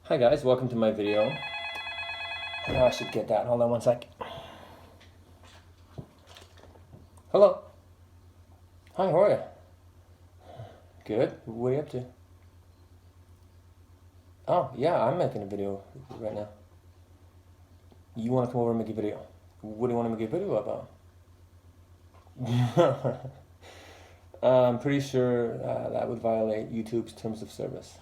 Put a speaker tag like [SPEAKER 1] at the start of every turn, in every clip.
[SPEAKER 1] Hi guys, welcome to my video. Oh, I should get that. Hold on one sec. Hello. Hi, how are you? Good. What are you up to? Oh, yeah, I'm making a video right now. You want to come over and make a video? What do you want to make a video about? I'm pretty sure that would violate YouTube's terms of service.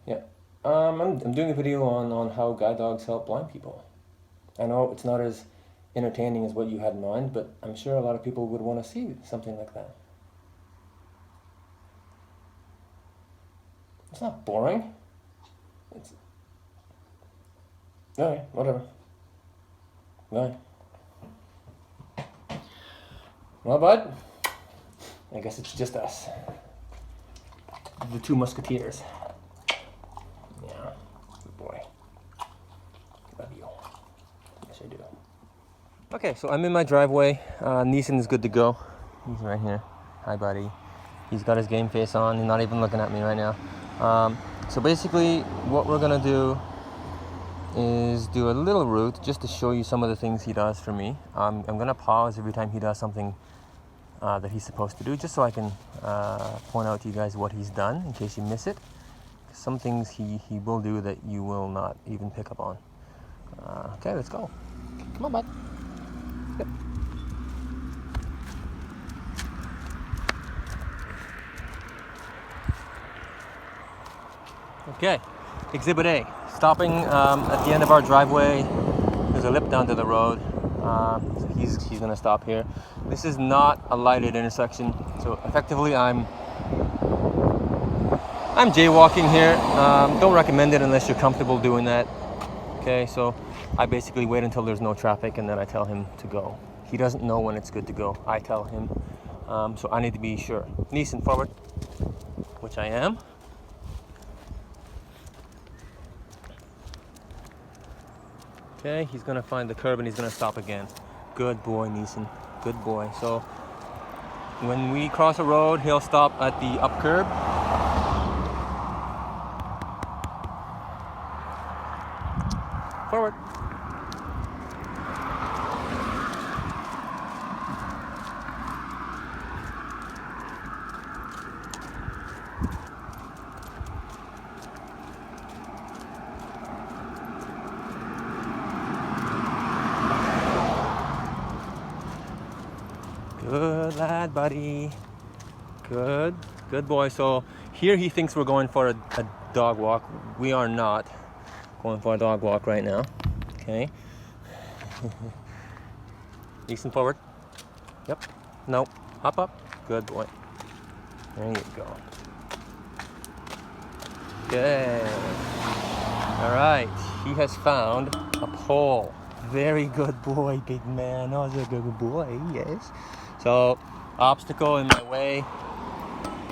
[SPEAKER 1] Yeah. I'm doing a video on how guide dogs help blind people. I know it's not as entertaining as what you had in mind, but I'm sure a lot of people would want to see something like that. It's not boring. It's... Alright, whatever. Bye. Well, bud, I guess it's just us. The two musketeers. Yeah, good boy. Love you. Yes, I do. Okay, so I'm in my driveway. Neeson is good to go. He's right here. Hi, buddy. He's got his game face on. He's not even looking at me right now. So basically, what we're gonna do is do a little route just to show you some of the things he does for me. I'm gonna pause every time he does something that he's supposed to do, just so I can point out to you guys what he's done in case you miss it. Some things he will do that you will not even pick up on. Okay, let's go. Come on, bud. Yep. Okay, Exhibit A. Stopping at the end of our driveway. There's a lip down to the road. So he's gonna stop here. This is not a lighted intersection, so effectively I'm jaywalking here. Don't recommend it unless you're comfortable doing that. Okay, so I basically wait until there's no traffic and then I tell him to go. He doesn't know when it's good to go. I tell him, so I need to be sure. Neeson, forward, which I am. Okay, he's gonna find the curb and he's gonna stop again. Good boy, Neeson. Good boy. So when we cross a road, he'll stop at the up curb. Forward. Good lad, buddy. Good boy. So here he thinks we're going for a dog walk. We are not going for a dog walk right now. Okay. Neeson, forward. Yep. Nope. Hop up. Good boy. There you go. Good. All right. He has found a pole. Very good boy, big man. Oh, that's a good boy. Yes. So, obstacle in my way.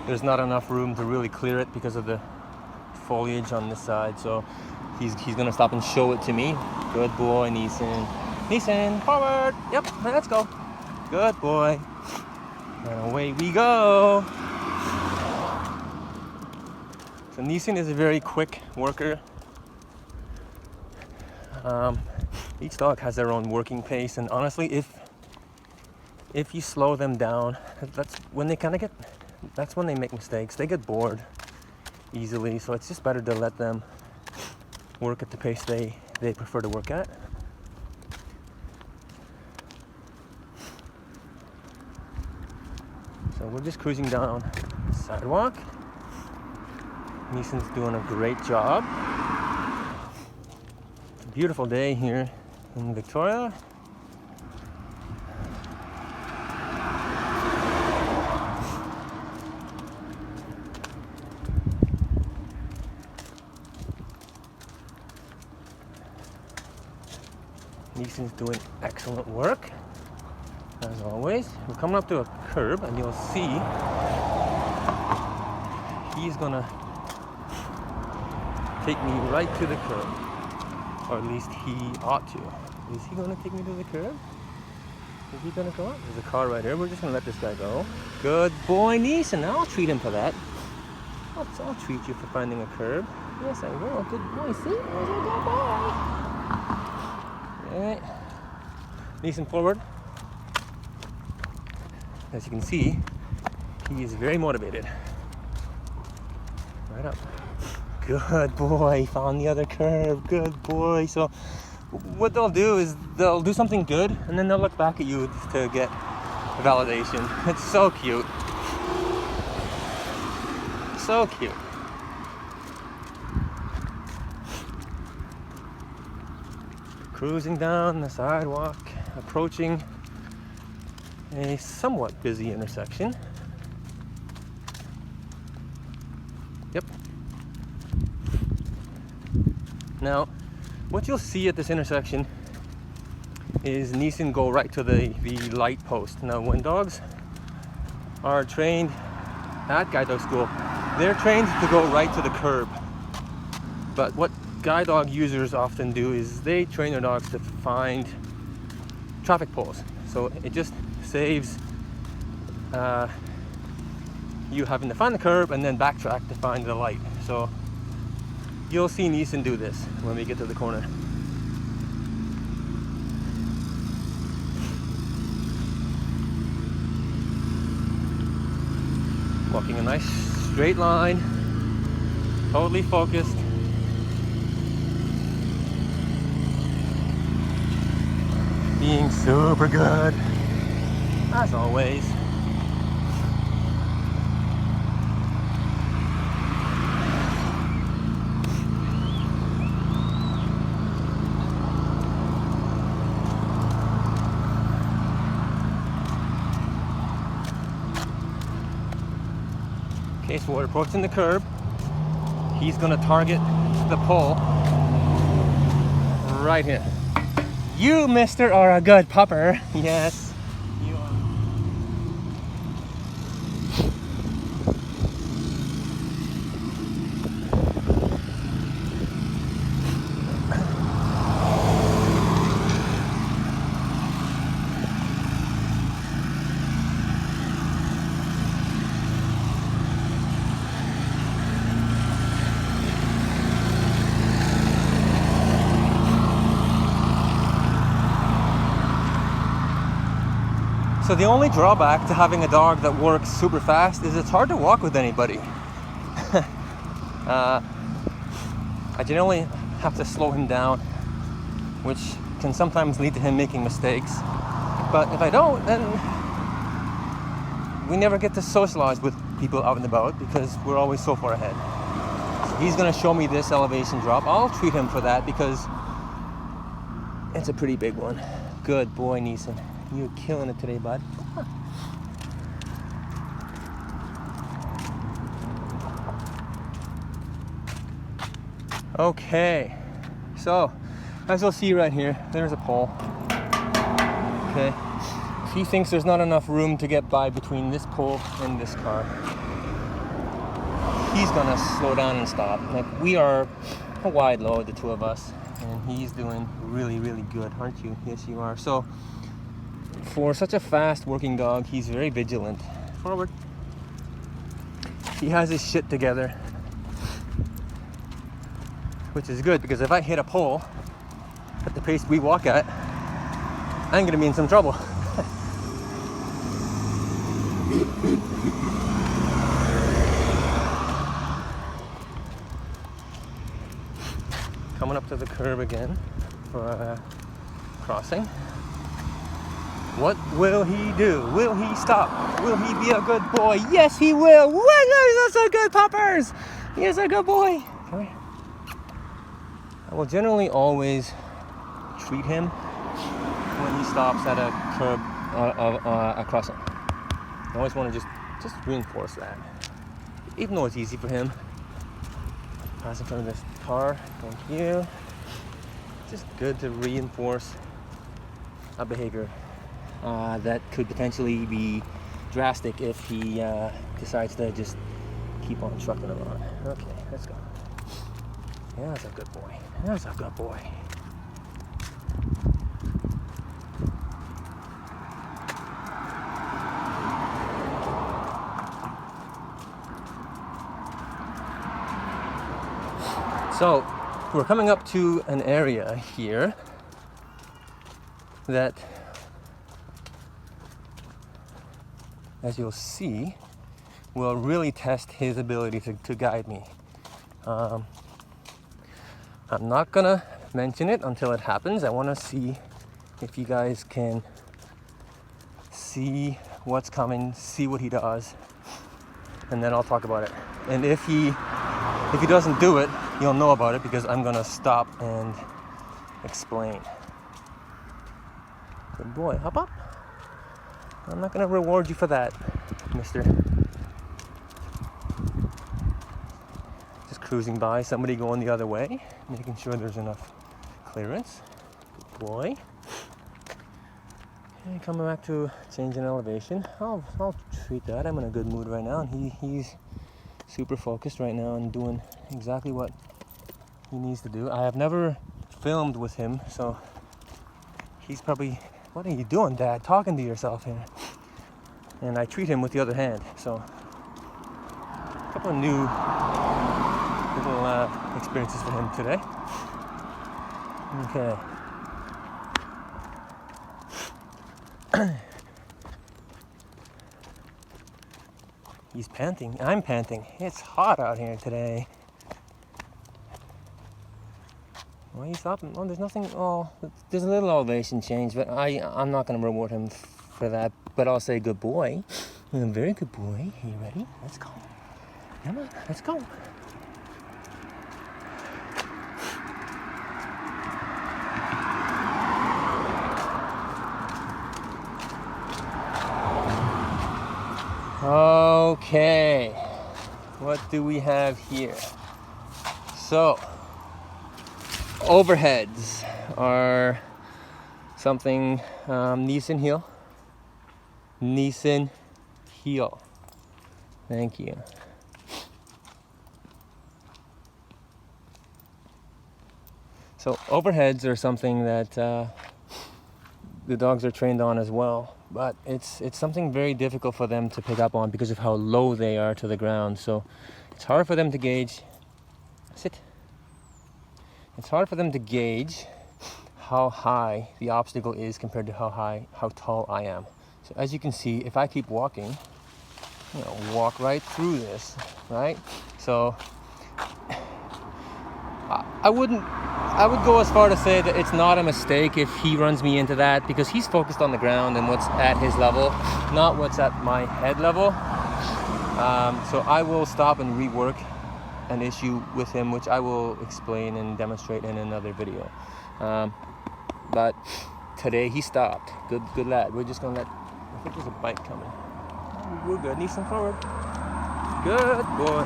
[SPEAKER 1] There's not enough room to really clear it because of the foliage on this side. So, he's gonna stop and show it to me. Good boy, Neeson. Neeson, forward. Yep. Let's go. Good boy. And away we go. So Neeson is a very quick worker. Each dog has their own working pace, and honestly, if you slow them down, that's when they make mistakes. They get bored easily, so it's just better to let them work at the pace they prefer to work at. So we're just cruising down the sidewalk. Neeson's doing a great job. It's a beautiful day here in Victoria. Neeson's doing excellent work, as always. We're coming up to a curb and you'll see he's gonna take me right to the curb. Or at least he ought to. Is he gonna take me to the curb? Is he gonna go up? There's a car right here. We're just gonna let this guy go. Good boy, Neeson. I'll treat him for that. I'll treat you for finding a curb. Yes, I will. Good boy. See? There's a good boy. Alright. Neeson forward. As you can see, he is very motivated. Right up. Good boy. Found the other curb. Good boy. So what they'll do is they'll do something good and then they'll look back at you to get validation. It's so cute. So cute. Cruising down the sidewalk, approaching a somewhat busy intersection. Yep. Now, what you'll see at this intersection is Neeson go right to the light post. Now, when dogs are trained at guide dog school, they're trained to go right to the curb. But what guide dog users often do is they train their dogs to find traffic poles. So it just saves you having to find the curb and then backtrack to find the light. So you'll see Neeson do this when we get to the corner. Walking a nice straight line, totally focused. Being super good, as always. Okay, so we're approaching the curb. He's gonna target the pole right here. You, mister, are a good pupper. Yes, you are. So the only drawback to having a dog that works super fast is it's hard to walk with anybody. I generally have to slow him down, which can sometimes lead to him making mistakes. But if I don't, then we never get to socialize with people out and about because we're always so far ahead. So he's gonna show me this elevation drop. I'll treat him for that because it's a pretty big one. Good boy, Neeson. You're killing it today, bud. Okay, so as you'll see right here, there's a pole. Okay, he thinks there's not enough room to get by between this pole and this car. He's gonna slow down and stop. Like, we are a wide load, the two of us, and he's doing really, really good, aren't you? Yes, you are. So for such a fast working dog, he's very vigilant. Forward. He has his shit together, which is good because if I hit a pole at the pace we walk at, I'm gonna be in some trouble. Coming up to the curb again for a crossing. What will he do? Will he stop? Will he be a good boy? Yes, he will. Those are good puppers. He's a good boy. Come here. I will generally always treat him when he stops at a curb, a crossing. I always want to just reinforce that, even though it's easy for him. Pass in front of this car. Thank you. It's just good to reinforce a behavior that could potentially be drastic if he decides to just keep on trucking along. Okay, let's go. Yeah, that's a good boy. That's a good boy. So we're coming up to an area here that, as you'll see, will really test his ability to guide me. I'm not gonna mention it until it happens. I want to see if you guys can see what's coming, see what he does, and then I'll talk about it. And if he doesn't do it, you'll know about it because I'm gonna stop and explain. Good boy, hop up. I'm not gonna reward you for that, mister. Just cruising by, somebody going the other way, making sure there's enough clearance. Good boy. Okay, coming back to changing elevation. I'll treat that. I'm in a good mood right now, and he's super focused right now and doing exactly what he needs to do. I have never filmed with him, so he's probably, what are you doing, Dad? Talking to yourself here. And I treat him with the other hand, so a couple of new little experiences for him today. Okay. He's panting. I'm panting. It's hot out here today. Why are you stopping? Oh, there's nothing. Oh, there's a little elevation change, but I'm not going to reward him for that. But I'll say good boy. Very good boy. Are you ready? Let's go. Come on, let's go. Okay, what do we have here? So, overheads are something, Nissan heel. Nissan heel. Thank you. So, overheads are something that the dogs are trained on as well. But it's something very difficult for them to pick up on because of how low they are to the ground. So it's hard for them to gauge. Sit. It's hard for them to gauge how high the obstacle is compared to how tall I am. So as you can see, if I keep walking, walk right through this, right? So I would go as far to say that it's not a mistake if he runs me into that, because he's focused on the ground and what's at his level, not what's at my head level. So I will stop and rework an issue with him, which I will explain and demonstrate in another video. But today he stopped. Good lad. We're just gonna I think there's a bike coming. We're good. Nissan forward. Good boy.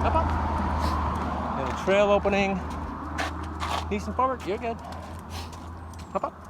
[SPEAKER 1] Up up. Little trail opening. Nissan forward. You're good. Hop up.